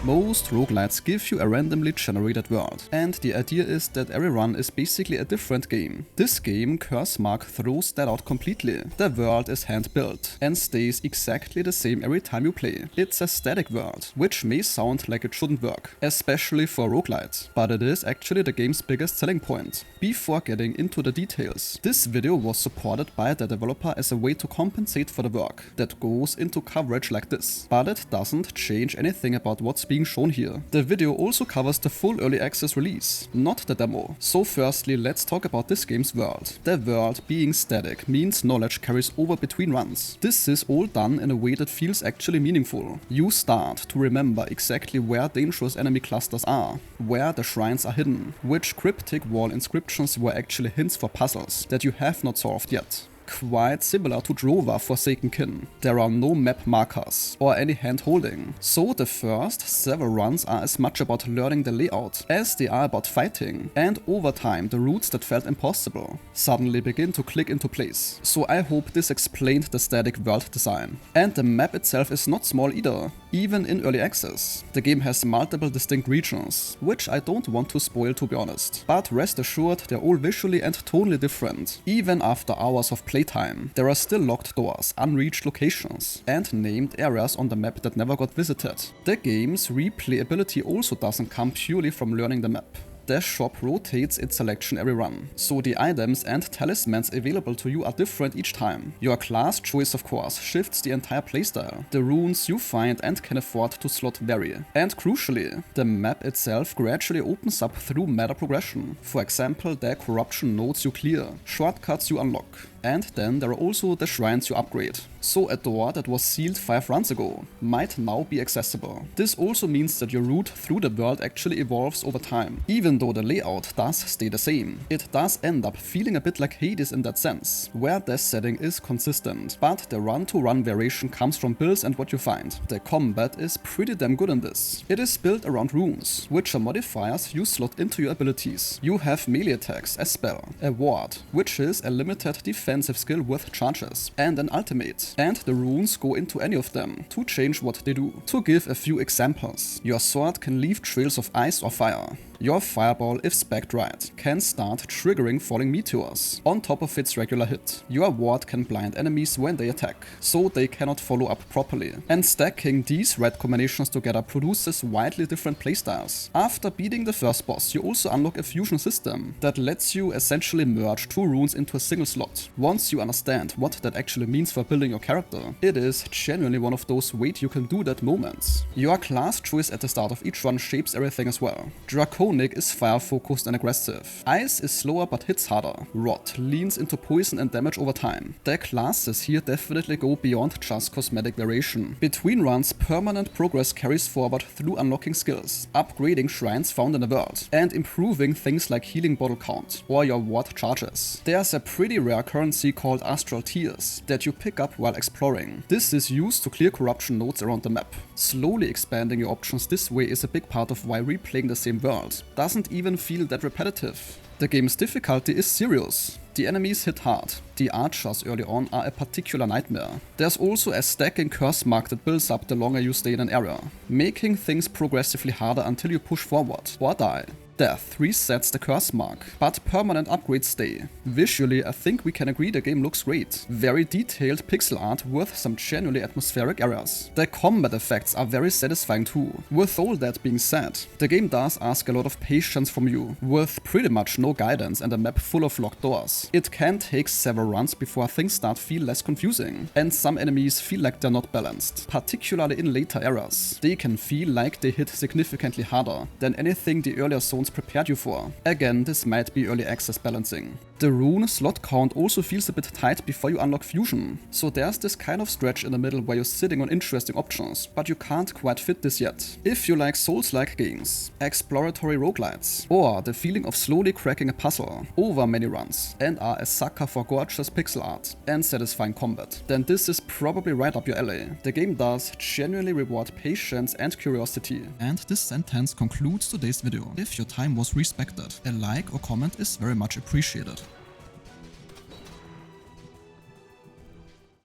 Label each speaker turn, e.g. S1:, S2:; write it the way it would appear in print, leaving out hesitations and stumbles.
S1: Most roguelites give you a randomly generated world, and the idea is that every run is basically a different game. This game, Cursemark, throws that out completely. The world is hand-built and stays exactly the same every time you play. It's a static world, which may sound like it shouldn't work, especially for roguelite, but it is actually the game's biggest selling point. Before getting into the details, this video was supported by the developer as a way to compensate for the work that goes into coverage like this, but it doesn't change anything about what's being shown here. The video also covers the full early access release, not the demo. So firstly, let's talk about this game's world. The world being static means knowledge carries over between runs. This is all done in a way that feels actually meaningful. You start to remember exactly where dangerous enemy clusters are, where the shrines are hidden, which cryptic wall inscriptions were actually hints for puzzles that you have not solved yet. Quite similar to Drova Forsaken Kin. There are no map markers or any hand-holding, so the first several runs are as much about learning the layout as they are about fighting, and over time the routes that felt impossible suddenly begin to click into place. So I hope this explained the static world design. And the map itself is not small either, even in early access. The game has multiple distinct regions, which I don't want to spoil to be honest, but rest assured they're all visually and tonally different. Even after hours of playtime, there are still locked doors, unreached locations, and named areas on the map that never got visited. The game's replayability also doesn't come purely from learning the map. The shop rotates its selection every run, so the items and talismans available to you are different each time. Your class choice of course shifts the entire playstyle. The runes you find and can afford to slot vary. And crucially, the map itself gradually opens up through meta progression. For example, the corruption nodes you clear, shortcuts you unlock. And then there are also the shrines you upgrade. So a door that was sealed 5 runs ago might now be accessible. This also means that your route through the world actually evolves over time. Even though the layout does stay the same, it does end up feeling a bit like Hades in that sense, where the setting is consistent, but the run-to-run variation comes from builds and what you find. The combat is pretty damn good in this. It is built around runes, which are modifiers you slot into your abilities. You have melee attacks, a spell, a ward, which is a limited defensive skill with charges, and an ultimate. And the runes go into any of them to change what they do. To give a few examples, your sword can leave trails of ice or fire. Your fireball, if spec'd right, can start triggering falling meteors on top of its regular hit. Your ward can blind enemies when they attack, so they cannot follow up properly. And stacking these red combinations together produces widely different playstyles. After beating the first boss, you also unlock a fusion system that lets you essentially merge 2 runes into a single slot. Once you understand what that actually means for building your character, it is genuinely one of those wait you can do that moments. Your class choice at the start of each run shapes everything as well. Draconic is fire focused and aggressive. Ice is slower but hits harder. Rot leans into poison and damage over time. The classes here definitely go beyond just cosmetic variation. Between runs, permanent progress carries forward through unlocking skills, upgrading shrines found in the world, and improving things like healing bottle count or your ward charges. There's a pretty rare currency called Astral tears that you pick up while exploring. This is used to clear corruption nodes around the map. Slowly expanding your options this way is a big part of why replaying the same world doesn't even feel that repetitive. The game's difficulty is serious. The enemies hit hard. The archers early on are a particular nightmare. There's also a stacking cursemark that builds up the longer you stay in an area, making things progressively harder until you push forward or die. Death resets the curse mark, but permanent upgrades stay. Visually, I think we can agree the game looks great. Very detailed pixel art with some genuinely atmospheric areas. The combat effects are very satisfying too. With all that being said, the game does ask a lot of patience from you, with pretty much no guidance and a map full of locked doors. It can take several runs before things start feel less confusing, and some enemies feel like they're not balanced, particularly in later eras. They can feel like they hit significantly harder than anything the earlier zones prepared you for. Again, this might be early access balancing. The rune slot count also feels a bit tight before you unlock fusion, so there's this kind of stretch in the middle where you're sitting on interesting options, but you can't quite fit this yet. If you like Souls-like games, exploratory roguelites, or the feeling of slowly cracking a puzzle over many runs, and are a sucker for gorgeous pixel art and satisfying combat, then this is probably right up your alley. The game does genuinely reward patience and curiosity. And this sentence concludes today's video. If your time was respected, a like or comment is very much appreciated.